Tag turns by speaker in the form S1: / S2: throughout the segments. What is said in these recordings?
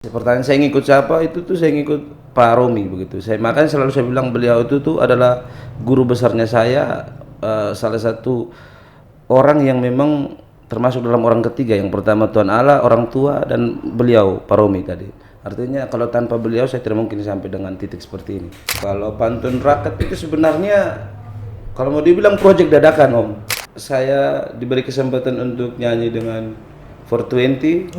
S1: Pertanyaan saya ngikut siapa itu tuh saya ngikut Pak Romi begitu. Makanya selalu saya bilang beliau itu tuh adalah guru besarnya saya, salah satu orang yang memang termasuk dalam orang ketiga. Yang pertama Tuhan Allah, orang tua, dan beliau Pak Romi tadi. Artinya kalau tanpa beliau saya tidak mungkin sampai dengan titik seperti ini. Kalau pantun rakyat itu sebenarnya kalau mau dibilang proyek dadakan Om. Saya diberi kesempatan untuk nyanyi dengan 420,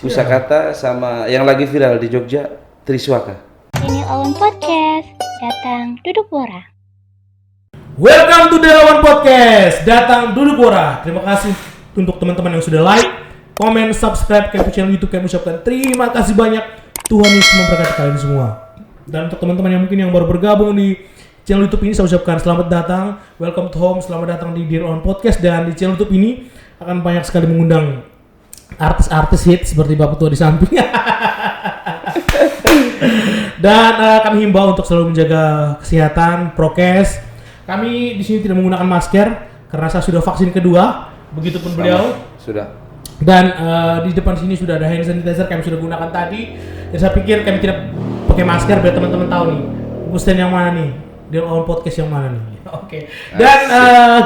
S1: Pusakata, sama yang lagi viral di Jogja, Triswaka.
S2: Ini Owen Podcast, datang duduk bora.
S3: Welcome to the Owen Podcast, datang duduk bora. Terima kasih untuk teman-teman yang sudah like, komen, subscribe ke channel YouTube. Kami ucapkan terima kasih banyak. Tuhan Yesus memberkati kalian semua. Dan untuk teman-teman yang mungkin yang baru bergabung di channel YouTube ini, saya ucapkan selamat datang, welcome to home, selamat datang di Dear Owen Podcast. Dan di channel YouTube ini akan banyak sekali mengundang artis-artis hit seperti Bapak Tua di samping. Dan kami himbau untuk selalu menjaga kesehatan, prokes. Kami di sini tidak menggunakan masker karena saya sudah vaksin kedua, begitupun beliau.
S1: Sudah.
S3: Dan di depan sini sudah ada hand sanitizer kami sudah gunakan tadi. Dan saya pikir kami tidak pakai masker biar teman-teman tahu nih, Gusten yang mana nih, di Owen Podcast yang mana nih. Oke. Dan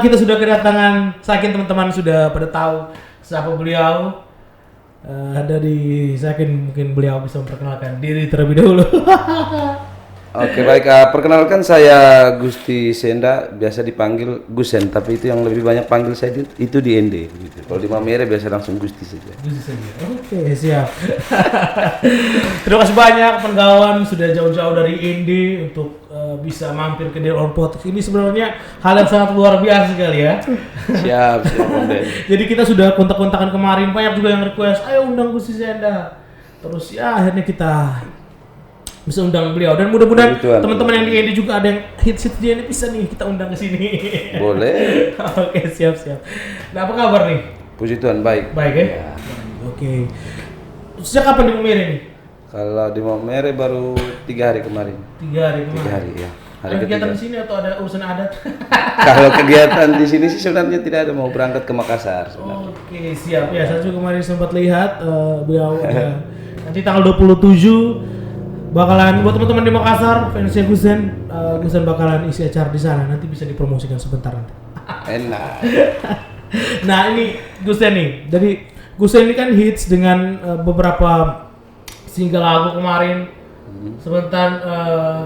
S3: kita sudah kedatangan, saking teman-teman sudah pada tahu siapa beliau. Saya mungkin beliau bisa memperkenalkan diri terlebih dahulu.
S1: Oke, baik. Perkenalkan saya Gusti Senda, biasa dipanggil Gusen, tapi itu yang lebih banyak panggil saya itu di ND gitu. Kalau di Mamere biasa langsung Gusti saja.
S3: Gusti saja. Oke, siap. Terima kasih banyak pengawan sudah jauh-jauh dari ND untuk bisa mampir ke Dear Owen Podcast. Ini sebenarnya hal yang sangat luar biasa sekali ya.
S1: Siap.
S3: Jadi kita sudah kontak-kontakan kemarin, banyak juga yang request, ayo undang Gusti Senda. Terus ya akhirnya kita bisa undang beliau, dan mudah-mudahan teman-teman yang di ED juga ada yang hits dia ini bisa nih kita undang ke sini.
S1: Boleh.
S3: Oke, siap. Nah, apa kabar nih?
S1: Puji Tuhan, baik.
S3: Baik ya? Oke. Sejak kapan di Mamere nih?
S1: Kalau di Mamere baru 3 hari kemarin.
S3: 3 hari kemarin.
S1: 3 hari ya.
S3: Ada kegiatan di sini atau ada urusan adat?
S1: Kalau kegiatan di sini sih sebenarnya tidak ada, mau berangkat ke Makassar sebenarnya.
S3: Oke, siap. Ya, saya juga kemarin sempat lihat beliau ada nanti tanggal 27 bakalan buat teman-teman di Makassar, fansnya Gusten bakalan isi acara di sana. Nanti bisa dipromosikan sebentar nanti.
S1: Enak.
S3: Nah, ini Gusten nih. Jadi Gusten ini kan hits dengan beberapa single lagu kemarin. Sebentar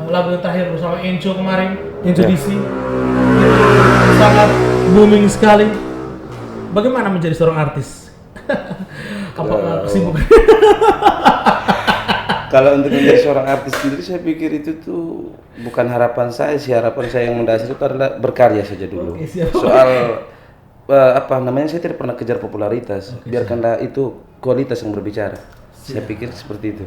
S3: lagu yang terakhir bersama Enco kemarin, Enco DC. Sangat booming sekali. Bagaimana menjadi seorang artis? Apakah kesibukan?
S1: Kalau untuk menjadi seorang artis sendiri, saya pikir itu tuh bukan harapan saya sih. Harapan saya yang mendasar itu adalah berkarya saja dulu.
S3: Oke, siap.
S1: Soal saya tidak pernah kejar popularitas. Oke, biarkanlah itu kualitas yang berbicara. Siap. Saya pikir seperti itu.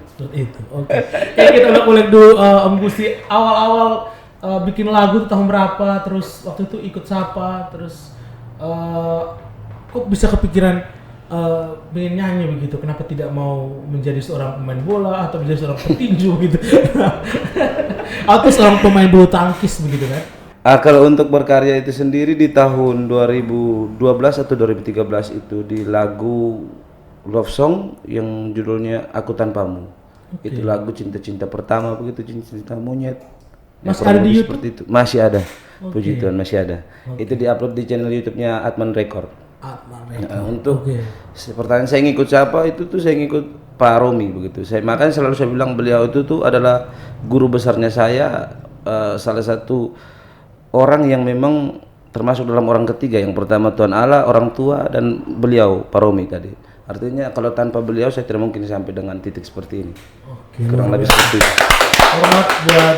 S3: Oke. Kita udah kulik dulu Om Gusti, awal-awal bikin lagu tahun berapa, terus waktu itu ikut siapa, terus kok bisa kepikiran pengen nyanyi begitu, kenapa tidak mau menjadi seorang pemain bola atau menjadi seorang petinju gitu atau seorang pemain bulu tangkis begitu kan?
S1: Kalau untuk berkarya itu sendiri di tahun 2012 atau 2013 itu di lagu Love Song yang judulnya Aku Tanpamu. Okay. Itu lagu cinta-cinta pertama begitu, cinta monyet.
S3: Masih ada di YouTube?
S1: Seperti itu. Masih ada. Okay. Puji Tuhan masih ada. Okay. Itu diupload di channel YouTube-nya Atman Record. Untuk pertanyaan saya ngikut siapa itu tuh saya ngikut Pak Romi begitu. Makanya selalu saya bilang beliau itu tuh adalah guru besarnya saya, salah satu orang yang memang termasuk dalam orang ketiga. Yang pertama Tuhan Allah, orang tua, dan beliau Pak Romi tadi. Artinya kalau tanpa beliau saya tidak mungkin sampai dengan titik seperti ini. Oke, kurang lebih seperti itu.
S3: Hormat buat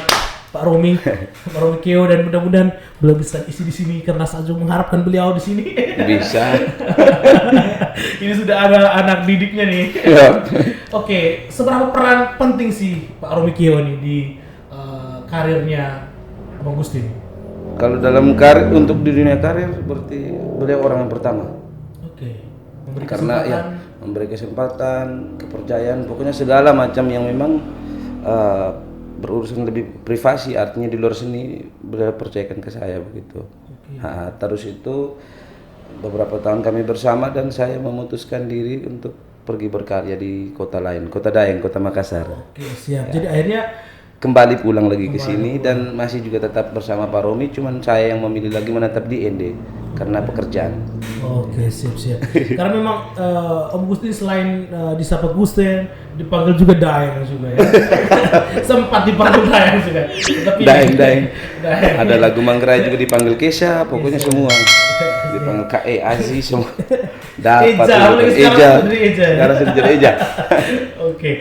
S3: Pak Romi, Pak Romi Keo, dan mudah-mudahan beliau bisa isi di sini karena saya juga mengharapkan beliau di sini.
S1: Bisa.
S3: Ini sudah ada anak didiknya nih.
S1: Ya.
S3: Oke, seberapa peran penting sih Pak Romi Keo nih di karirnya Bang Gusti?
S1: Kalau dalam karir, untuk di dunia karir berarti beliau orang yang pertama.
S3: Oke.
S1: Karena ya memberi kesempatan, kepercayaan, pokoknya segala macam yang memang berurusan lebih privasi, artinya di luar seni, beliau percayakan ke saya begitu. Terus itu beberapa tahun kami bersama dan saya memutuskan diri untuk pergi berkarya di kota lain, kota Daeng, kota Makassar.
S3: Oke, siap. Jadi akhirnya
S1: Kembali pulang lagi ke sini dan masih juga tetap bersama Pak Romi, cuman saya yang memilih lagi menetap di ND karena pekerjaan.
S3: oke, siap. Karena memang Om Gusti selain disapa Gusten, dipanggil juga Daeng juga ya. Sempat dipanggil Daeng juga. Tapi
S1: Daeng. Ada lagu Manggarai juga dipanggil Kesha, pokoknya semua. Dipanggil KE Aziz semua. Dapat
S3: Eja,
S1: juga.
S3: apalagi sekarang sudah Eja.
S1: Sekarang sudah jadi Eja.
S3: Oke.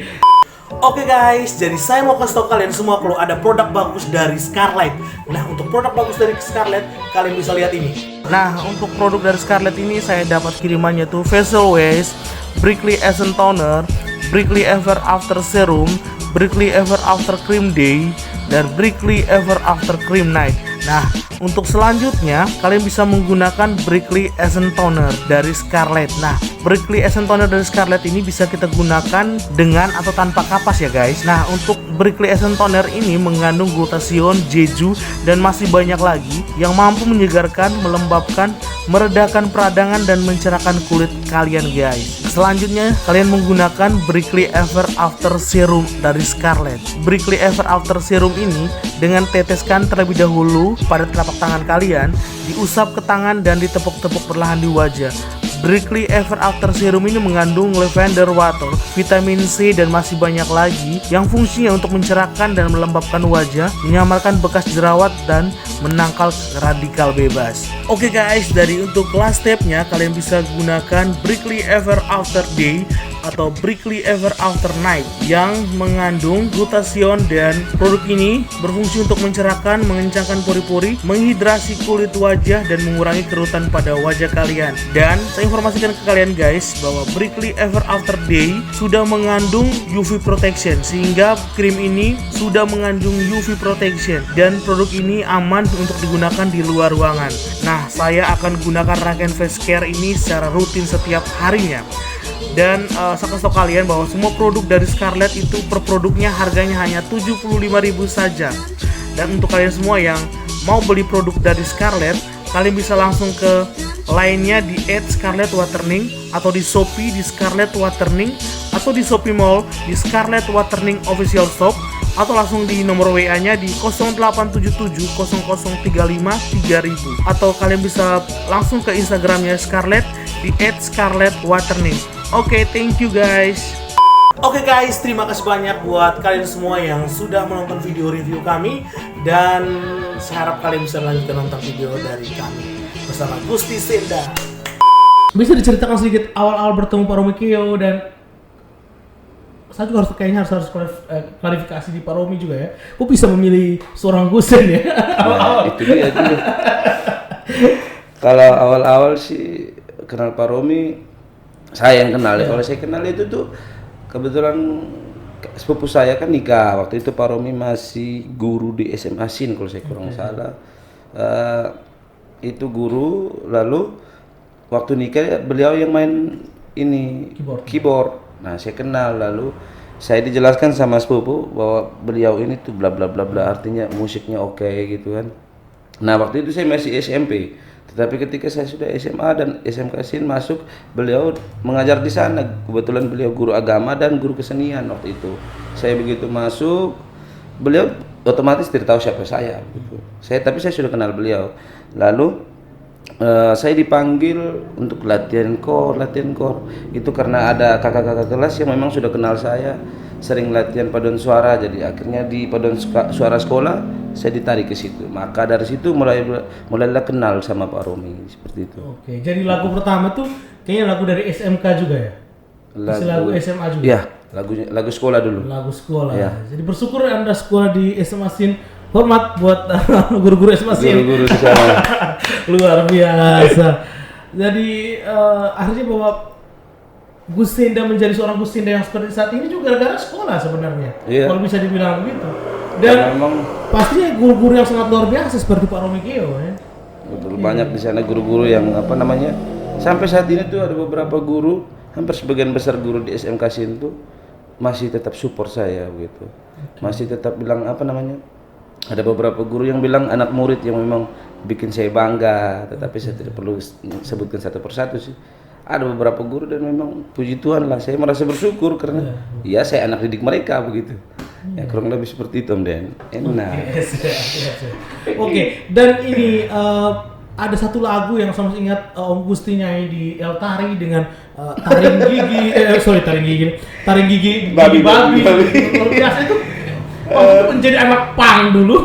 S3: Oke guys, jadi saya mau kasih tau kalian semua kalau ada produk bagus dari Scarlett. Nah, untuk produk bagus dari Scarlett, kalian bisa lihat ini. Nah, untuk produk dari Scarlett ini saya dapat kirimannya tuh Facial Wash, Brickley Essence Toner, Brickley Ever After Serum, Brickley Ever After Cream Day, dan Brickley Ever After Cream Night. Nah, untuk selanjutnya kalian bisa menggunakan Brickley Essence Toner dari Scarlett. Nah, Brickley Essence Toner dari Scarlett ini bisa kita gunakan dengan atau tanpa kapas ya guys. Nah, untuk Brickley Essence Toner ini mengandung glutathione, jeju, dan masih banyak lagi yang mampu menyegarkan, melembabkan, meredakan peradangan, dan mencerahkan kulit kalian guys. Selanjutnya kalian menggunakan Brickley Ever After Serum dari Scarlett. Brickley Ever After Serum ini dengan teteskan terlebih dahulu pada telapak tangan kalian, diusap ke tangan dan ditepuk-tepuk perlahan di wajah. Brickley Ever After Serum ini mengandung lavender water, vitamin C, dan masih banyak lagi yang fungsinya untuk mencerahkan dan melembabkan wajah, menyamarkan bekas jerawat, dan menangkal radikal bebas. Oke guys, dari untuk last stepnya kalian bisa gunakan Brickley Ever After Day atau Brickley Ever After Night yang mengandung glutathione, dan produk ini berfungsi untuk mencerahkan, mengencangkan pori-pori, menghidrasi kulit wajah, dan mengurangi kerutan pada wajah kalian. Dan saya informasikan ke kalian guys bahwa Brickley Ever After Day sudah mengandung UV protection, sehingga krim ini sudah mengandung UV protection dan produk ini aman untuk digunakan di luar ruangan. Nah, saya akan gunakan rangkaian face care ini secara rutin setiap harinya. Dan saya kasih tau kalian bahwa semua produk dari Scarlett itu per produknya harganya hanya 75.000 saja. Dan untuk kalian semua yang mau beli produk dari Scarlett, kalian bisa langsung ke lainnya di @scarlettwaterning, atau di Shopee di Scarlett Waterning, atau di Shopee Mall di Scarlett Waterning Official Shop, atau langsung di nomor WA-nya di 0877 0035 3000, atau kalian bisa langsung ke Instagramnya Scarlett di @scarlettwaterning. Oke, thank you guys. Oke guys, terima kasih banyak buat kalian semua yang sudah menonton video review kami, dan saya harap kalian bisa lanjutkan nonton video dari kami bersama Gusti Senda. Bisa diceritakan sedikit awal-awal bertemu Pak Romi Keo, dan saya juga harus klarifikasi di Pak Romi juga ya. Kok bisa memilih seorang Gusten ya?
S1: Nah, itu dia. Kalau awal-awal sih kenal Pak Romi, saya yang kenal ya. Kalau saya kenal itu tuh kebetulan sepupu saya kan nikah. Waktu itu Pak Romi masih guru di SMA SIN kalau saya kurang salah. Itu guru, lalu waktu nikah beliau yang main ini keyboard. Nah, saya kenal, lalu saya dijelaskan sama sepupu bahwa beliau ini tuh bla bla bla bla, artinya musiknya oke gitu kan. Nah, waktu itu saya masih SMP. Tetapi ketika saya sudah SMA dan SMK SIN masuk, beliau mengajar di sana. Kebetulan beliau guru agama dan guru kesenian waktu itu. Saya begitu masuk, beliau otomatis tidak tahu siapa saya gitu. Tapi saya sudah kenal beliau. Lalu saya dipanggil untuk latihan core. Itu karena ada kakak-kakak kelas yang memang sudah kenal saya, sering latihan paduan suara. Jadi akhirnya di paduan suara sekolah saya ditarik ke situ. Maka dari situ mulailah kenal sama Pak Romi seperti itu.
S3: Oke, jadi lagu pertama tuh kayaknya lagu dari SMK juga ya? Lagu SMA juga?
S1: Iya, lagu sekolah dulu.
S3: Lagu sekolah.
S1: Ya.
S3: Jadi bersyukur Anda sekolah di SMA SIN. Hormat buat guru-guru SMA SIN.
S1: Guru-guru di sana.
S3: Luar biasa. Jadi akhirnya bahwa Gusinda menjadi seorang Gusinda yang seperti saat ini juga gara-gara sekolah sebenarnya.
S1: Iya.
S3: Kalau bisa dibilang begitu. Dan
S1: memang
S3: pastinya guru-guru yang sangat luar biasa seperti Pak Romi Keo ya.
S1: betul, banyak di sana guru-guru yang sampai saat ini tuh ada beberapa guru, hampir sebagian besar guru di SMK SIN tuh masih tetap support saya begitu. Masih tetap bilang ada beberapa guru yang bilang anak murid yang memang bikin saya bangga, tetapi saya tidak perlu sebutkan satu persatu sih. ada beberapa guru dan memang puji Tuhan lah saya merasa bersyukur karena ya saya anak didik mereka begitu. Ya kurang lebih seperti itu Om Den. Enak.
S3: Oke, dan ini ada satu lagu yang saya masih ingat Om Gusti nyanyi di El Tari dengan taring gigi babi. Luar biasa itu. Waktu itu menjadi anak pang dulu.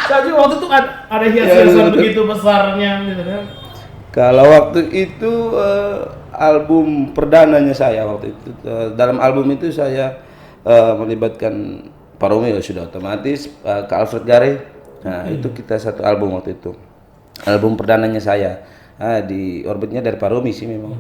S3: Jadi waktu itu ada hiasan begitu besarnya gitu kan.
S1: Kalau waktu itu album perdananya saya waktu itu dalam album itu saya melibatkan Pak Romi sudah otomatis ke Alfred Gare. Nah itu kita satu album waktu itu. Album perdananya saya di orbitnya dari Pak Romi sih memang.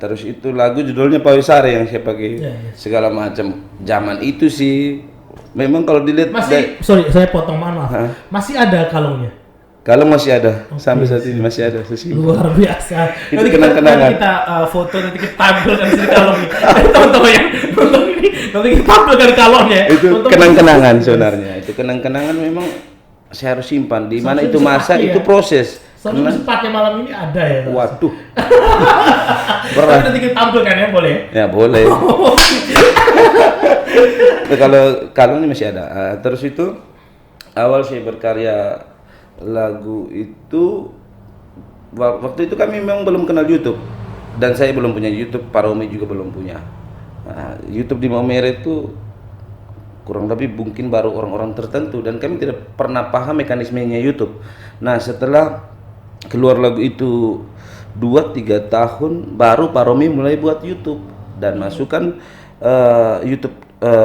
S1: Terus itu lagu judulnya Pawisare yang saya pakai segala macam. Zaman itu sih memang kalau dilihat
S3: sorry saya potong maaf. Masih ada kalungnya?
S1: Kalau masih ada, sampai saat ini masih ada sesimpan.
S3: Luar biasa.
S1: Itu kenang-kenangan.
S3: Kita foto nanti kita tampilkan di kalungnya. Teman-teman yang nonton ini nanti kita tampilkan kalungnya.
S1: Itu kenang-kenangan sebenarnya. Itu kenang-kenangan memang saya harus simpan. Di mana itu masa itu proses.
S3: Sampai sempatnya malam ini ada ya.
S1: Waduh.
S3: Tapi nanti kita tampilkan ya boleh?
S1: Ya boleh. Kalau ini masih ada. Terus itu awal saya berkarya lagu itu waktu itu kami memang belum kenal YouTube dan saya belum punya YouTube, Pak Romi juga belum punya. YouTube di Maumere itu kurang lebih mungkin baru orang-orang tertentu dan kami tidak pernah paham mekanismenya YouTube. Nah setelah keluar lagu itu 2-3 tahun baru Pak Romi mulai buat YouTube dan masukkan YouTube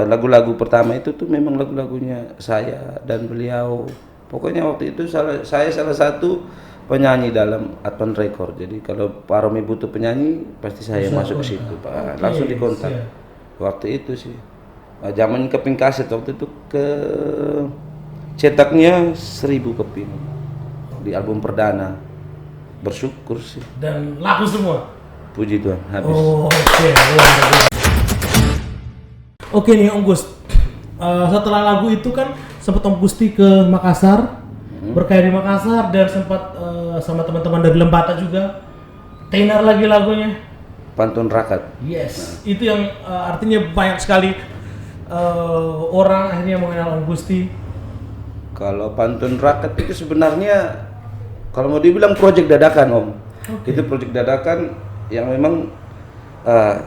S1: lagu-lagu pertama itu tuh memang lagu-lagunya saya dan beliau. Pokoknya waktu itu saya salah satu penyanyi dalam Advan Record. Jadi kalau Pak Romi butuh penyanyi pasti saya masuk ke situ Pak. Langsung dikontak. Waktu itu sih. Zaman keping kaset waktu itu ke cetaknya 1000 keping di album perdana. Bersyukur sih.
S3: Dan laku semua.
S1: Puji Tuhan habis.
S3: Oke nih Om Gus. Setelah lagu itu kan sempat Om Gusti ke Makassar, berkarya di Makassar dan sempat sama teman-teman dari Lembata juga tenar lagi lagunya
S1: Pantun Rakat.
S3: Yes, itu yang artinya banyak sekali orang akhirnya mengenal Om Gusti.
S1: Kalau Pantun Rakat itu sebenarnya kalau mau dibilang proyek dadakan Om. Itu proyek dadakan yang memang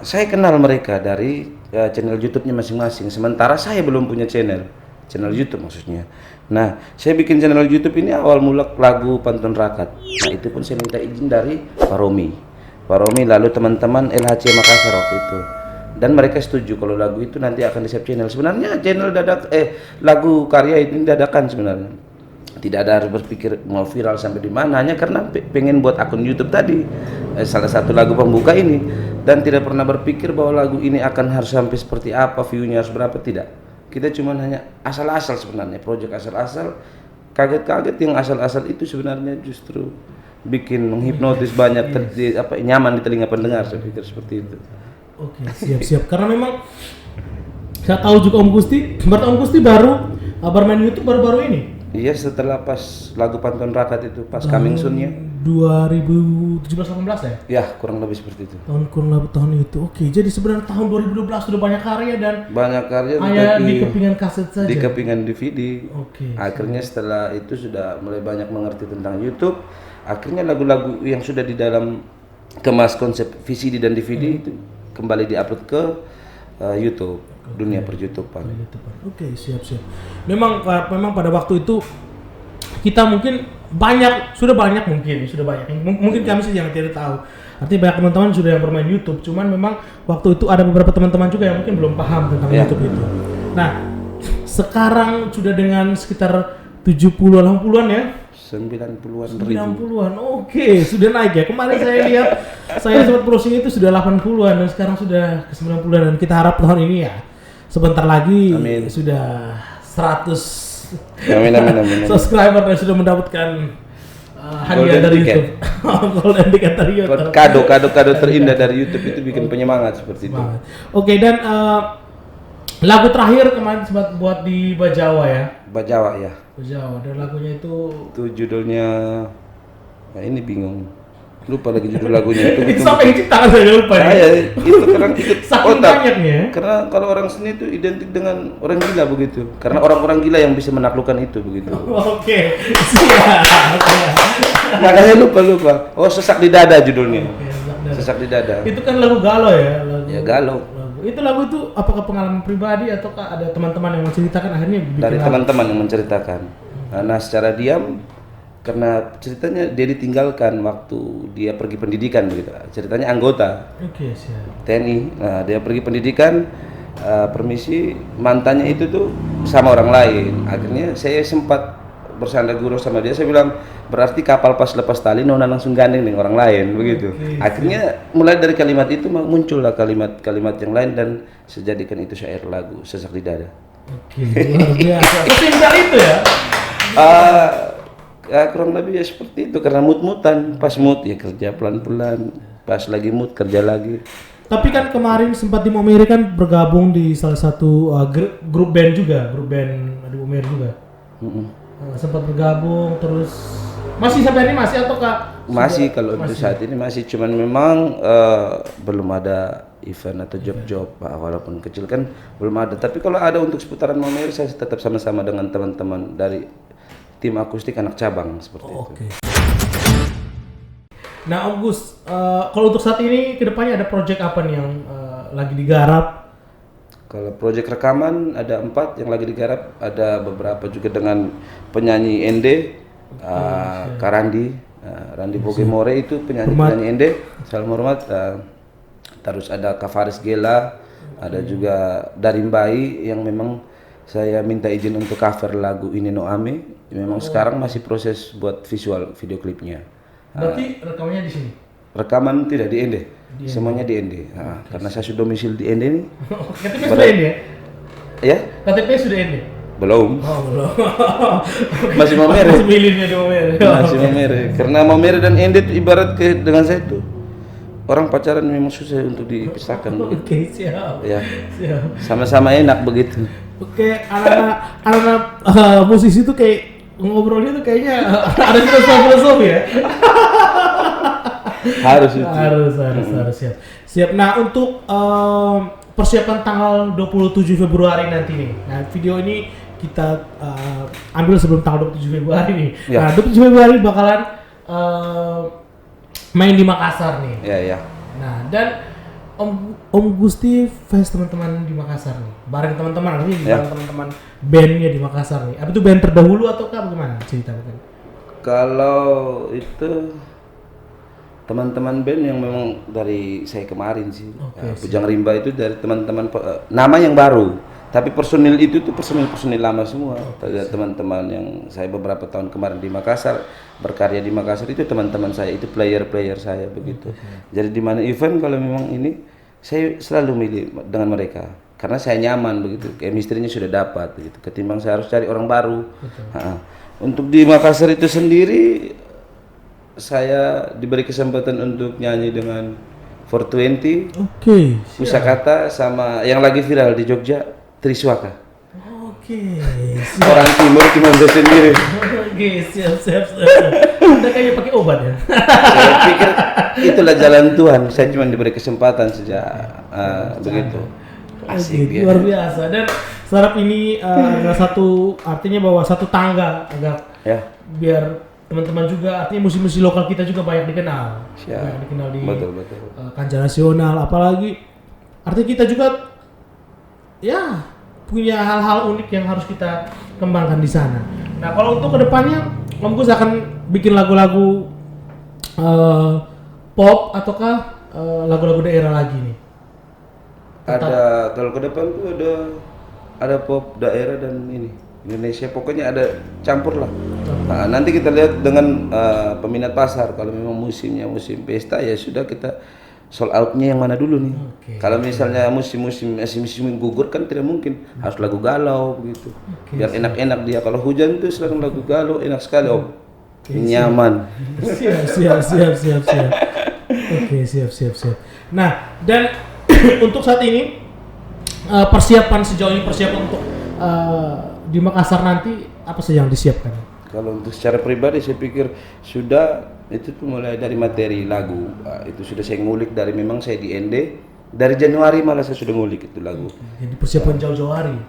S1: saya kenal mereka dari channel YouTube-nya masing-masing. Sementara saya belum punya channel YouTube maksudnya. Nah, saya bikin channel YouTube ini awal mula lagu Pantun Rakat. Nah, itu pun saya minta izin dari Pak Romi. Pak Romi lalu teman-teman LHC Makassar waktu itu. Dan mereka setuju kalau lagu itu nanti akan di-save channel. Sebenarnya channel lagu karya ini dadakan sebenarnya. Tidak ada harus berpikir mau viral sampai di mana, hanya karena pengen buat akun YouTube tadi. Salah satu lagu pembuka ini dan tidak pernah berpikir bahwa lagu ini akan harus sampai seperti apa, view-nya harus berapa, tidak. Kita cuma hanya asal-asal sebenarnya, project asal-asal, kaget-kaget yang asal-asal itu sebenarnya justru bikin menghipnotis banyak, nyaman di telinga pendengar, saya pikir seperti itu.
S3: Oke, siap-siap. Karena memang saya tahu juga Om Gusti, berarti Om Gusti baru bermain YouTube baru-baru ini?
S1: Iya, setelah pas lagu Pantun Rakat itu, pas coming soon-nya
S3: 2017-18 ya?
S1: Ya, kurang lebih seperti itu.
S3: Tahun itu. Oke, jadi sebenarnya tahun 2012 sudah banyak karya dan
S1: banyak karya
S3: hanya di kepingan kaset saja.
S1: Di kepingan DVD.
S3: Oke.
S1: Akhirnya setelah itu sudah mulai banyak mengerti tentang YouTube. Akhirnya lagu-lagu yang sudah di dalam kemas konsep VCD dan DVD itu kembali diupload ke YouTube, dunia per-YouTubean.
S3: Oke, siap-siap. Memang pada waktu itu kita mungkin sudah banyak mungkin kami sih yang tidak tahu. Artinya banyak teman-teman sudah yang bermain YouTube, cuman memang waktu itu ada beberapa teman-teman juga yang mungkin belum paham tentang YouTube itu. Nah, sekarang sudah dengan sekitar 70-80-an ya?
S1: 90-an.
S3: Oke, sudah naik ya. Kemarin saya lihat, saya sempat browsing itu sudah 80-an dan sekarang sudah ke 90-an dan kita harap tahun ini ya sebentar lagi sudah 100 subscriber dan sudah mendapatkan hadiah dari YouTube. Golden ticket dari YouTube.
S1: Kado terindah dari YouTube itu bikin penyemangat seperti itu.
S3: Oke, dan lagu terakhir kemarin sempat buat di Bajawa ya.
S1: Bajawa ya.
S3: Bajawa, dan lagunya itu
S1: judulnya ini bingung. lupa lagi judul lagunya itu.
S3: Itu sampai ciptaan saya lupa ya.
S1: Saya itu kadang ikut
S3: Saking
S1: otak.
S3: banyaknya.
S1: Karena kalau orang seni itu identik dengan orang gila begitu. Karena orang-orang gila yang bisa menaklukkan itu begitu.
S3: Oke, siap.
S1: Makanya lupa. Oh, sesak di dada judulnya.
S3: Oke,
S1: Sesak di dada.
S3: itu kan lagu galau ya.
S1: Ya galau.
S3: Itu lagu itu apakah pengalaman pribadi ataukah ada teman-teman yang menceritakan akhirnya bikin
S1: Dari
S3: lagu?
S1: teman-teman yang menceritakan. Nah, secara diam karena ceritanya dia ditinggalkan waktu dia pergi pendidikan begitu. Ceritanya anggota
S3: Oke, siap.
S1: TNI. Nah, dia pergi pendidikan, permisi, mantannya itu tuh sama orang lain. Akhirnya saya sempat bersanda gurau sama dia, saya bilang berarti kapal pas lepas tali nona langsung gandeng dengan orang lain begitu.
S3: Oke,
S1: Akhirnya mulai dari kalimat itu muncullah kalimat-kalimat yang lain dan saya jadikan itu syair lagu Sesak di Dada.
S3: Oke, luar biasa. Sesimpel itu ya.
S1: Kurang lebih ya seperti itu karena mood-moodan. Pas mood ya kerja pelan-pelan, pas lagi mood kerja lagi.
S3: Tapi kan kemarin sempat di Momere kan bergabung di salah satu grup band juga, grup band di Momere juga. Sempat bergabung terus masih sampai ini masih ataukah?
S1: Masih kalau untuk saat ini masih, cuman memang belum ada event atau job-job, walaupun kecil kan belum ada. Tapi kalau ada untuk seputaran Momere saya tetap sama-sama dengan teman-teman dari tim akustik anak cabang seperti itu.
S3: Oke. Nah, Om Gus, kalau untuk saat ini kedepannya ada project apa nih yang lagi digarap?
S1: Kalau proyek rekaman ada 4 yang lagi digarap, ada beberapa juga dengan penyanyi Ende, Karandi, Randi Bogemore itu penyanyi Ende, salam hormat. Terus ada Kavaris Gela, ada juga Darimbai yang memang saya minta izin untuk cover lagu Ini No Ame. Memang sekarang masih proses buat visual video klipnya.
S3: Berarti rekamannya di sini?
S1: Rekaman tidak di Ende, semuanya di Ende. Karena saya sudah domisil di Ende ini.
S3: KTP sudah Ende ya?
S1: Ya?
S3: KTP sudah Ende?
S1: Belum.
S3: Oh, belum.
S1: Masih Momere.
S3: Masih milihnya di Momere.
S1: Masih Momere. Karena Momere dan Ende itu ibarat dengan saya itu orang pacaran memang susah untuk dipisahkan.
S3: Oke, siap.
S1: Ya.
S3: Siap.
S1: Sama-sama enak begitu.
S3: Oke, anak-anak musisi itu kayak ngobrolnya tuh kayaknya ada filosofi ya.
S1: Harus itu.
S3: Harus siap. Nah, untuk persiapan tanggal 27 Februari nanti nih. Nah, video ini kita ambil sebelum tanggal 27 Februari nih.
S1: Ya.
S3: Nah, 27 Februari bakalan main di Makassar nih.
S1: Ya.
S3: Nah, dan Om Gusti fans teman-teman di Makassar nih. Bareng teman-teman ini, bareng teman-teman bandnya di Makassar nih. Apa itu band terdahulu atau bagaimana cerita mungkin?
S1: Kalau itu teman-teman band yang memang dari saya kemarin sih. Bujang Rimba itu dari teman-teman nama yang baru. Tapi personil itu tuh personil lama semua. Dari teman-teman yang saya beberapa tahun kemarin di Makassar berkarya di Makassar itu teman-teman saya, itu player saya begitu. Jadi di mana event kalau memang ini saya selalu milih dengan mereka karena saya nyaman begitu, chemistry-nya sudah dapat begitu. Ketimbang saya harus cari orang baru. Untuk di Makassar itu sendiri saya diberi kesempatan untuk nyanyi dengan 420.
S3: Oke.
S1: Pusakata sama yang lagi viral di Jogja, Triswaka.
S3: Oke.
S1: Orang timur cuma saya sendiri.
S3: Oke, siap. Anda kayaknya pakai obat ya?
S1: Saya pikir itulah jalan Tuhan. Saya cuma diberi kesempatan saja begitu. Asik ya.
S3: Luar biasa. Dan startup ini adalah satu, artinya bahwa satu tangga agar biar teman-teman juga, artinya musisi lokal kita juga banyak dikenal. Banyak dikenal di kancah nasional, apalagi artinya kita juga ya punya hal-hal unik yang harus kita kembangkan di sana. Nah, kalau untuk kedepannya Om Gus akan bikin lagu-lagu pop ataukah lagu-lagu daerah lagi nih?
S1: Ada, kalau ke depan tuh ada pop daerah dan ini Indonesia, pokoknya ada campur lah. Nah, nanti kita lihat dengan peminat pasar. Kalau memang musimnya musim pesta ya sudah, kita sold outnya yang mana dulu nih. Kalau misalnya musim gugur kan tidak mungkin, harus lagu galau begitu. Biar enak-enak dia. Kalau hujan tuh selalu lagu galau, enak sekali Om. Nyaman.
S3: Siap. Oke, siap. Nah, dan untuk saat ini persiapan sejauh ini, persiapan untuk di Makassar nanti apa saja yang disiapkan?
S1: Kalau untuk secara pribadi saya pikir sudah itu tuh mulai dari materi lagu. Itu sudah saya ngulik dari memang saya di ND dari Januari malah saya sudah ngulik itu lagu.
S3: Jadi persiapan jauh-jauh hari.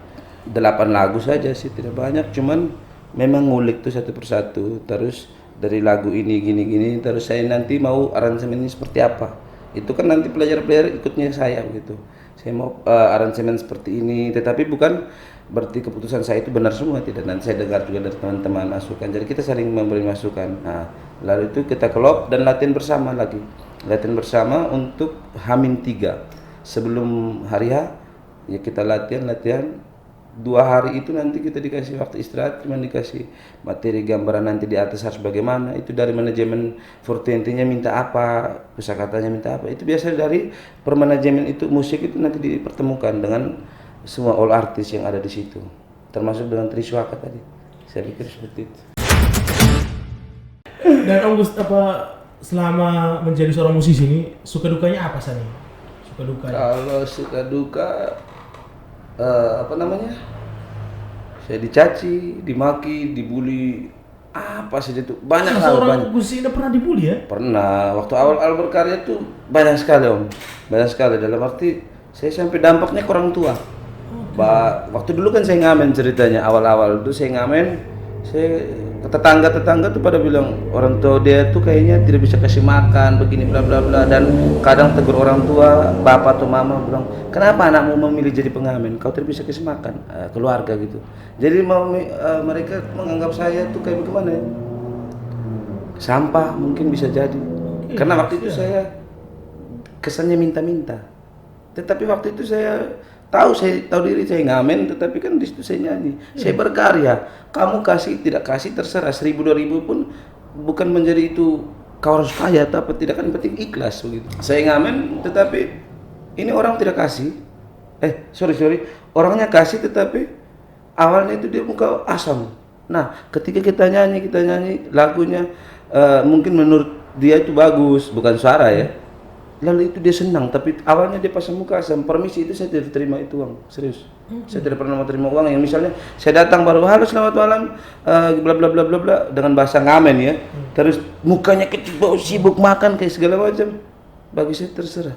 S1: 8 lagu saja sih, tidak banyak, cuman memang ngulik tuh satu persatu. Terus dari lagu ini gini terus saya nanti mau aransemennya seperti apa. Itu kan nanti pelajar-pelajar ikutnya saya begitu. Saya mau aransemen seperti ini, tetapi bukan berarti keputusan saya itu benar semua, tidak. Nanti saya dengar juga dari teman-teman masukan. Jadi kita saling memberi masukan. Nah, lalu itu kita kelop dan latihan bersama lagi. Latihan bersama untuk H-3 sebelum hari H. Ya kita latihan 2 hari itu nanti kita dikasih waktu istirahat, cuma dikasih materi gambaran nanti di atas harus bagaimana. Itu dari manajemen 420-nya minta apa, kosakatanya minta apa. Itu biasa dari permanajemen itu musik itu nanti dipertemukan dengan semua all artis yang ada di situ, termasuk dengan Triswaka tadi. Saya pikir seperti itu.
S3: Dan Om Gus, selama menjadi seorang musisi ini suka dukanya apa Sani? Suka dukanya?
S1: Kalau suka duka saya dicaci, dimaki, dibully, apa saja itu banyak hal.
S3: Seorang Gus ini pernah dibully ya?
S1: Pernah, waktu awal berkarya tuh banyak sekali Om, banyak sekali. Dalam arti saya sampai dampaknya ke orang tua. Waktu dulu kan saya ngamen ceritanya, awal-awal itu saya ngamen, saya tetangga tuh pada bilang orang tua dia tuh kayaknya tidak bisa kasih makan begini bla bla bla, dan kadang tegur orang tua, bapak atau mama bilang kenapa anakmu memilih jadi pengamen, kau tidak bisa kasih makan, keluarga gitu. Jadi mereka menganggap saya tuh kayak bagaimana ya, sampah mungkin bisa jadi, karena waktu itu saya kesannya minta-minta, tetapi waktu itu saya tahu diri saya ngamen, tetapi kan di situ saya nyanyi, saya berkarya. Kamu kasih tidak kasih terserah, 1.000 2.000 pun bukan menjadi itu kau harus kaya atau apa, tidak, kan penting ikhlas begitu. Saya ngamen, tetapi ini orang tidak kasih. Sorry, orangnya kasih tetapi awalnya itu dia muka asam. Nah, ketika kita nyanyi lagunya mungkin menurut dia itu bagus, bukan suara ya. Lalu itu dia senang, tapi awalnya dia pasang muka asam. Permisi, itu saya tidak terima itu uang, serius. Saya tidak pernah mau terima uang yang misalnya saya datang baru halo selamat malam bla bla bla bla bla dengan bahasa ngamen ya. Terus mukanya kecil, bau sibuk makan kayak segala macam. Bagi saya terserah.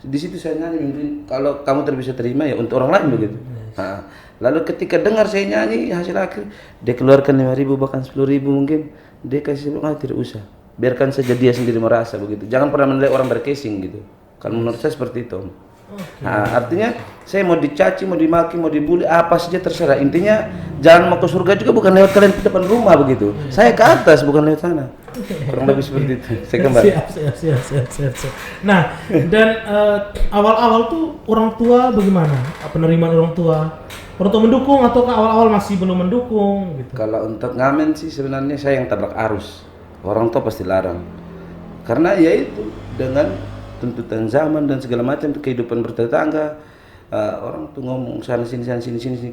S1: Di situ saya nyanyi, mungkin kalau kamu tidak bisa terima ya untuk orang lain begitu. Nah, lalu ketika dengar saya nyanyi hasil akhir dia keluarkan 5.000 bahkan 10.000 mungkin, dia kasih tidak usah. Biarkan saja dia sendiri merasa begitu. Jangan pernah menilai orang berkesing gitu. Kalau menurut saya seperti itu. Nah, artinya saya mau dicaci, mau dimaki, mau dibully, apa saja terserah. Intinya jangan mau ke surga juga bukan lewat kalian di depan rumah begitu. Saya ke atas bukan lewat sana. Kurang lebih seperti itu. Saya kembali.
S3: Siap. Nah, dan awal-awal tuh orang tua bagaimana? Penerimaan orang tua? Orang tua mendukung atau awal-awal masih belum mendukung gitu?
S1: Kalau untuk ngamen sih sebenarnya saya yang tabrak arus. Orang tua pasti larang, karena ya itu dengan tuntutan zaman dan segala macam kehidupan bertetangga, orang tuh ngomong sana sini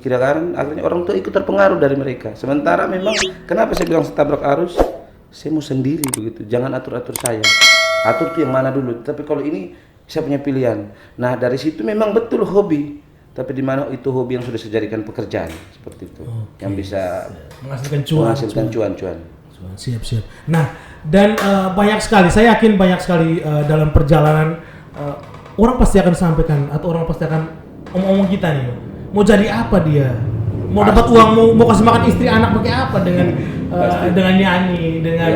S1: kira-kira akhirnya orang tua ikut terpengaruh dari mereka. Sementara memang kenapa saya bilang tabrak arus, saya mau sendiri begitu, jangan atur saya, atur tuh yang mana dulu, tapi kalau ini saya punya pilihan. Nah dari situ memang betul hobi, tapi di mana itu hobi yang sudah saya jadikan pekerjaan seperti itu. Yang bisa menghasilkan cuan.
S3: Siap. Nah, dan banyak sekali, saya yakin banyak sekali dalam perjalanan orang pasti akan sampaikan atau orang pasti akan omong-omong kita nih, mau jadi apa dia, mau dapat uang, mau kasih makan istri anak pakai apa dengan nyanyi, dengan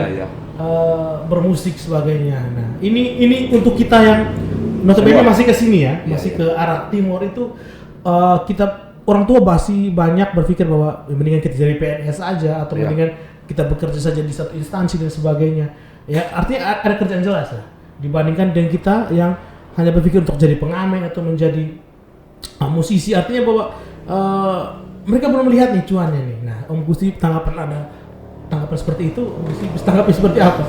S3: bermusik sebagainya. Nah, ini untuk kita yang notabene masih ke sini ya, masih ke arah timur itu kita orang tua masih banyak berpikir bahwa mendingan kita jadi PNS aja atau mendingan kita bekerja saja di satu instansi dan sebagainya. Ya artinya ada kerjaan jelas lah dibandingkan dengan kita yang hanya berpikir untuk jadi pengamen atau menjadi musisi. Artinya bahwa mereka belum melihat nih cuannya nih. Nah, Om Gusti tanggapan seperti itu, Om Gusti tanggapan seperti apa?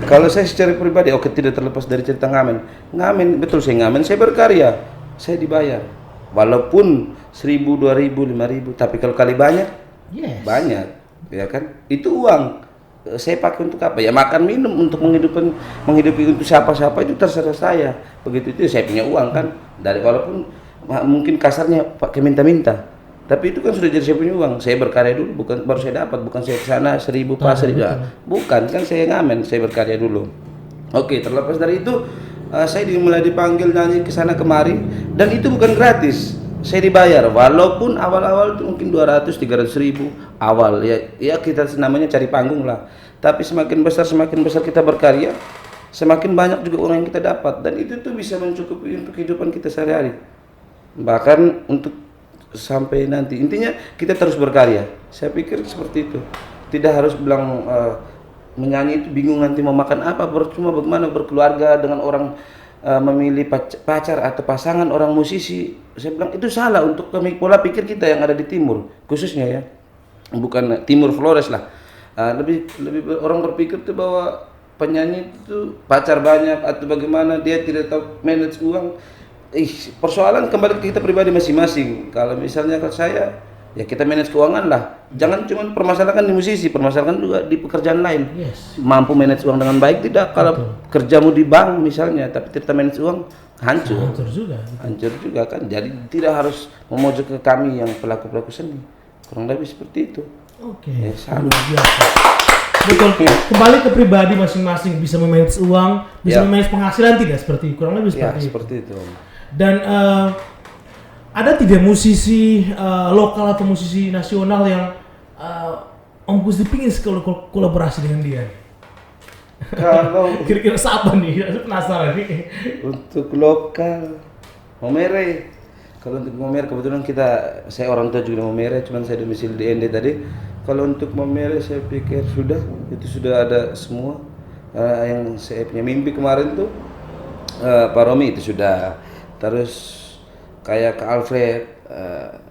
S1: Kalau saya secara pribadi, tidak terlepas dari cerita ngamen, betul saya ngamen, saya berkarya, saya dibayar, walaupun 1.000, 2.000, 5.000, tapi kalau kali banyak, banyak. Ya kan, itu uang saya pakai untuk apa ya, makan minum, untuk menghidupi untuk siapa itu terserah saya begitu. Itu saya punya uang kan, dari walaupun mungkin kasarnya pakai minta-minta, Tapi itu kan sudah jadi saya punya uang. Saya berkarya dulu, bukan baru saya dapat, bukan saya ke sana 1000 pas 1000. Bukan, kan saya ngamen, saya berkarya dulu. Oke, terlepas dari itu saya mulai dipanggil nyanyi ke sana kemari dan itu bukan gratis. Saya dibayar walaupun awal-awal itu mungkin 200-300 ribu awal ya kita namanya cari panggung lah. Tapi semakin besar kita berkarya, semakin banyak juga uang yang kita dapat dan itu tuh bisa mencukupi untuk kehidupan kita sehari-hari. Bahkan untuk sampai nanti intinya kita terus berkarya. Saya pikir seperti itu. Tidak harus bilang menyanyi itu bingung nanti mau makan apa, percuma bagaimana berkeluarga dengan orang memilih pacar atau pasangan orang musisi. Saya bilang itu salah untuk pola pikir kita yang ada di timur khususnya ya, bukan timur Flores lah. Lebih orang berpikir tuh bahwa penyanyi itu pacar banyak atau bagaimana, dia tidak tahu manage uang. Persoalan kembali ke kita pribadi masing-masing. Kalau misalnya kalau saya ya kita manage keuangan lah, jangan cuma permasalahkan di musisi, permasalahkan juga di pekerjaan lain. Mampu manage uang dengan baik tidak? Kalau kerjamu di bank misalnya tapi tidak manage uang, hancur juga kan. Jadi tidak harus memojok ke kami yang pelaku seni, kurang lebih seperti itu.
S3: Ya, luar biasa. Betul. Kembali ke pribadi masing-masing, bisa memanage uang, bisa memanage penghasilan tidak seperti kurang lebih seperti
S1: itu.
S3: Dan ada tidak musisi lokal atau musisi nasional yang Om Gusti pingin kolaborasi dengan dia?
S1: Kalau
S3: kira-kira siapa nih? Saya penasaran nih.
S1: Untuk lokal, Momere. Kalau untuk Momere kebetulan saya orang tua juga di Momere, cuman saya domisili di ND tadi. Kalau untuk Momere saya pikir sudah ada semua. Yang saya punya mimpi kemarin tuh Pak Romi itu sudah. Terus kayak Kak Alfred,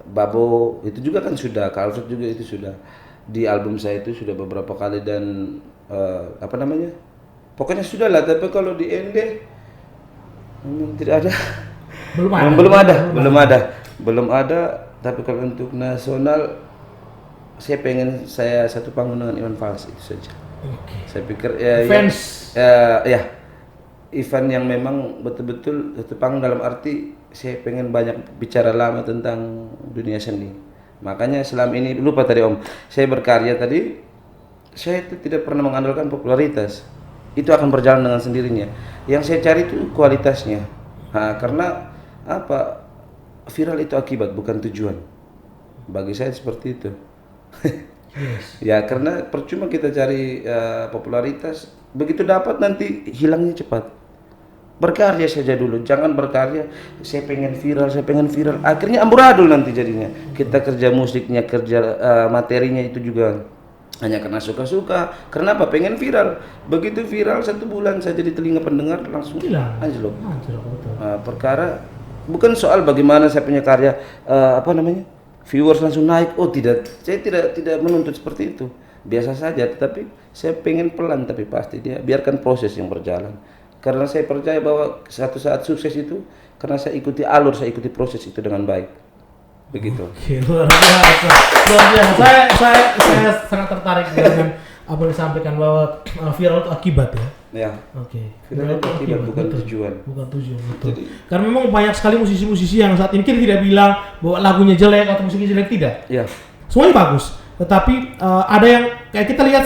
S1: Babo itu juga kan sudah. Kak Alfred juga itu sudah. Di album saya itu sudah beberapa kali dan pokoknya sudah lah. Tapi kalau di ND memang tidak ada. Belum ada. Tapi kalau untuk nasional saya pengen satu panggung dengan Iwan Fals itu saja. Saya pikir event yang memang betul-betul satu panggung, dalam arti saya pengen banyak bicara lama tentang dunia seni. Makanya selama ini lupa tadi Om, saya berkarya tadi, saya itu tidak pernah mengandalkan popularitas. Itu akan berjalan dengan sendirinya. Yang saya cari itu kualitasnya. Karena viral itu akibat bukan tujuan. Bagi saya seperti itu. Ya karena percuma kita cari popularitas, begitu dapat nanti hilangnya cepat. Berkarya saja dulu, jangan berkarya saya pengen viral, akhirnya amburadul nanti jadinya. Kita kerja musiknya, kerja materinya itu juga hanya karena suka-suka. Kenapa? Pengen viral. Begitu viral 1 bulan saja di telinga pendengar langsung anjlok. Perkara bukan soal bagaimana saya punya karya viewers langsung naik. Tidak, saya tidak menuntut seperti itu. Biasa saja, tetapi saya pengen pelan tapi pasti dia biarkan proses yang berjalan. Karena saya percaya bahwa satu saat sukses itu karena saya ikuti alur, saya ikuti proses itu dengan baik. Begitu.
S3: Oke, luar biasa. Saya sangat tertarik dengan apa yang disampaikan bahwa viral itu akibat ya.
S1: Ya.
S3: Oke.
S1: Viral itu akibat bukan tujuan.
S3: Bukan tujuan, betul. Karena memang banyak sekali musisi-musisi yang saat ini kita tidak bilang bahwa lagunya jelek atau musiknya jelek, tidak.
S1: Iya.
S3: Semuanya bagus. Tetapi ada yang kayak kita lihat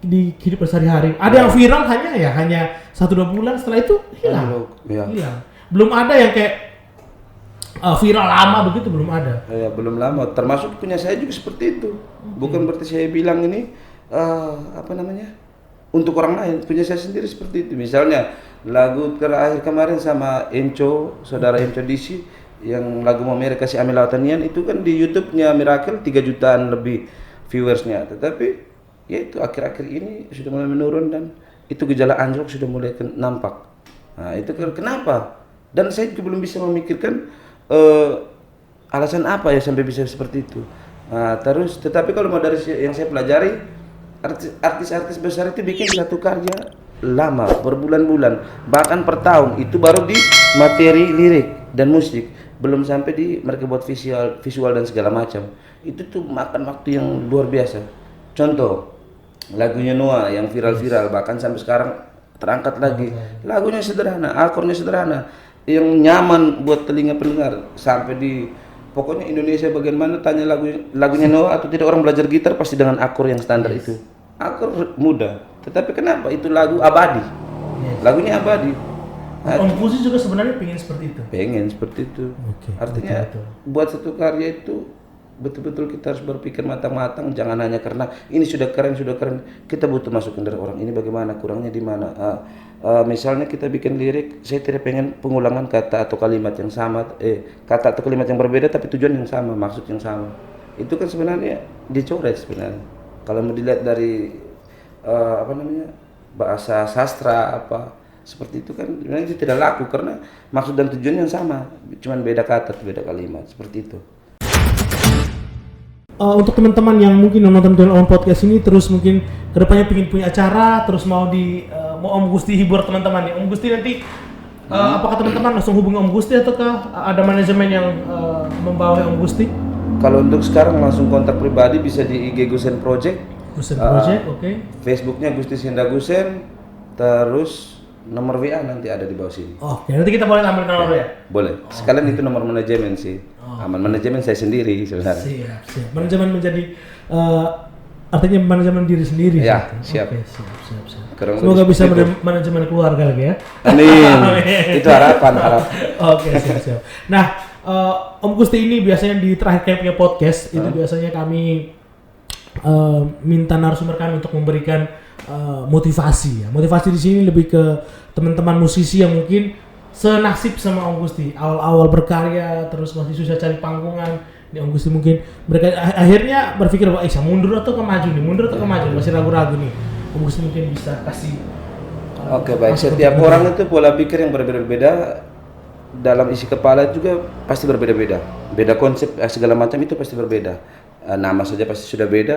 S3: di kehidupan sehari-hari. Ada yang viral hanya 1-2 bulan, setelah itu hilang. Hilang. Belum ada yang kayak viral lama begitu, belum ada.
S1: Ya, belum lama. Termasuk punya saya juga seperti itu. Bukan berarti saya bilang ini untuk orang lain. Punya saya sendiri seperti itu. Misalnya lagu terakhir kemarin sama saudara Enco DC, yang lagu Momere Kasih Ambil Lautanian itu kan di YouTube-nya Miracle 3 jutaan lebih viewersnya. Tetapi ya itu akhir-akhir ini sudah mulai menurun dan itu gejala anjlok sudah mulai nampak. Nah itu kenapa? Dan saya juga belum bisa memikirkan alasan apa ya sampai bisa seperti itu. Nah, tetapi kalau mau dari yang saya pelajari, artis-artis besar itu bikin satu karya lama, berbulan-bulan, bahkan per tahun. Itu baru di materi lirik dan musik, belum sampai di mereka buat visual dan segala macam. Itu tuh makan waktu yang luar biasa. Contoh lagunya Noah yang viral-viral, bahkan sampai sekarang terangkat lagi. Lagunya sederhana, akornya sederhana, yang nyaman buat telinga pendengar, sampai di Pokoknya Indonesia bagian mana tanya lagunya Noah atau tidak, orang belajar gitar pasti dengan akor yang standar itu. Akor mudah, tetapi kenapa itu lagu abadi? Lagunya abadi.
S3: Om Gusti juga sebenarnya pengen seperti itu.
S1: Pengen seperti itu.
S3: Oke,
S1: Artinya
S3: betul.
S1: buat satu karya itu betul-betul kita harus berpikir matang-matang, jangan hanya karena ini sudah keren, kita butuh masukan dari orang ini bagaimana, kurangnya di mana. Misalnya kita bikin lirik, saya tidak pengen pengulangan kata atau kalimat yang sama, kata atau kalimat yang berbeda tapi tujuan yang sama, maksud yang sama. Itu kan sebenarnya dicoret sebenarnya. Kalau mau dilihat dari bahasa sastra seperti itu kan sebenarnya itu tidak laku karena maksud dan tujuan yang sama, cuman beda kata, beda kalimat, seperti itu.
S3: Untuk teman-teman yang mungkin nonton podcast ini terus mungkin kedepannya pengen punya acara terus mau Om Gusti hibur teman-teman ya. Om Gusti nanti apakah teman-teman langsung hubungi Om Gusti ataukah ada manajemen yang membawa Om Gusti?
S1: Kalau untuk sekarang langsung kontak pribadi bisa di IG Gusen Project.
S3: Gusen Project, oke.
S1: Facebooknya Gusti Sinda Gusen, terus nomor WA nanti ada di bawah sini.
S3: Oke, nanti kita boleh ambil nomor ya?
S1: Boleh. Sekalian itu nomor manajemen sih. Aman manajemen saya sendiri sebenarnya.
S3: Siap. Manajemen menjadi artinya manajemen diri sendiri.
S1: Ya,
S3: gitu.
S1: siap.
S3: Oke, siap.
S1: Kurang
S3: Semoga
S1: lebih
S3: bisa
S1: seperti itu.
S3: manajemen keluarga lagi ya.
S1: Amin. Itu harapan.
S3: Oke, siap. Nah, Om Gusti ini biasanya di terakhir kali punya podcast itu biasanya kami minta narasumber kami untuk memberikan motivasi. Motivasi di sini lebih ke teman-teman musisi yang mungkin senasib sama Om Gusti, awal-awal berkarya terus masih susah cari panggungan. Di Om Gusti mungkin mereka akhirnya berpikir bahwa saya mundur atau ke maju, masih ragu-ragu nih. Om Gusti mungkin bisa kasih
S1: Oke, baik. Setiap orang itu pola pikir yang berbeda-beda, dalam isi kepala juga pasti berbeda-beda. Beda konsep segala macam itu pasti berbeda. Nama saja pasti sudah beda.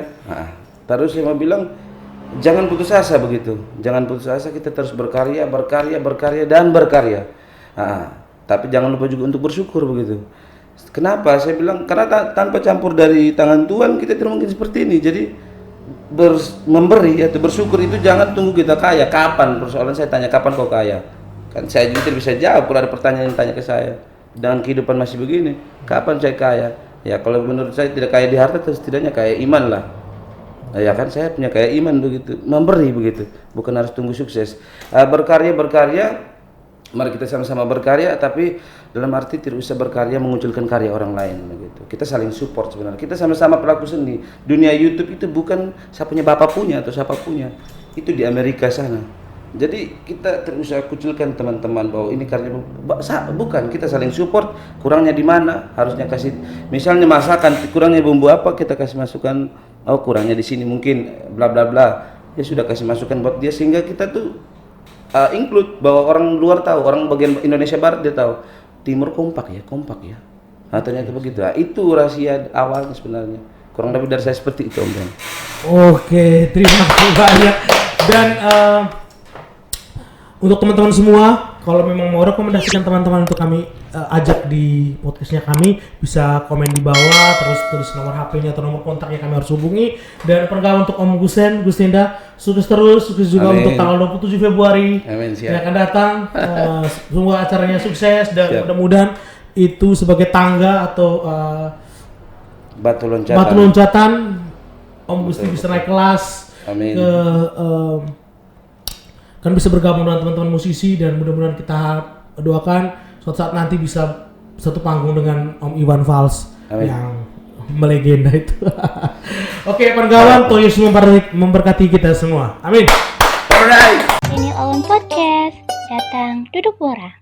S1: Terus saya mau bilang jangan putus asa begitu. Jangan putus asa, kita terus berkarya dan berkarya. Tapi jangan lupa juga untuk bersyukur begitu. Kenapa? Saya bilang karena tanpa campur dari tangan Tuhan kita tidak mungkin seperti ini. Jadi memberi atau bersyukur itu jangan tunggu kita kaya. Kapan? Persoalan saya tanya kapan kau kaya? Kan saya juga tidak bisa jawab kalau ada pertanyaan yang tanya ke saya. Dengan kehidupan masih begini, kapan saya kaya? Ya kalau menurut saya tidak kaya di harta, setidaknya kaya iman lah. Ya kan saya punya kaya iman begitu, memberi begitu, bukan harus tunggu sukses. Berkarya, mari kita sama-sama berkarya, tapi dalam arti tidak usah berkarya mengunculkan karya orang lain begitu. Kita saling support sebenarnya. Kita sama-sama pelaku seni. Dunia YouTube itu bukan siapa punya bapak punya atau siapa punya. Itu di Amerika sana. Jadi kita tidak usah kucilkan teman-teman bahwa ini karya bukan, kita saling support. Kurangnya di mana? Harusnya kasih misalnya masakan, kurangnya bumbu apa kita kasih masukan. Oh, kurangnya di sini mungkin bla bla bla. Ya sudah kasih masukan buat dia sehingga kita tuh include bahwa orang luar tahu, orang bagian Indonesia Barat dia tahu Timur kompak ya. Nah, ternyata begitu. Itu rahasia awalnya sebenarnya. Kurang lebih dari saya seperti itu, Om Ben.
S3: Oke, terima kasih banyak. Dan untuk teman-teman semua, kalau memang mau rekomendasikan teman-teman untuk kami ajak di podcastnya kami, bisa komen di bawah, terus tulis nomor HP-nya atau nomor kontaknya kami harus hubungi. Dan pergaulan untuk Om Gusinda, sukses juga. Amin. Untuk tanggal 27 Februari yang akan datang. Semoga acaranya sukses dan mudah-mudahan itu sebagai tangga atau
S1: batu loncatan
S3: Om Gusti bisa naik kelas.
S1: Amin.
S3: Kan bisa bergabung dengan teman-teman musisi dan mudah-mudahan kita doakan suatu saat nanti bisa satu panggung dengan Om Iwan Fals. Amin. Yang melegenda itu. Oke, pergaulan Tuhan Yesus memberkati kita semua. Amin.
S2: Ini Owen Podcast, datang duduk borak.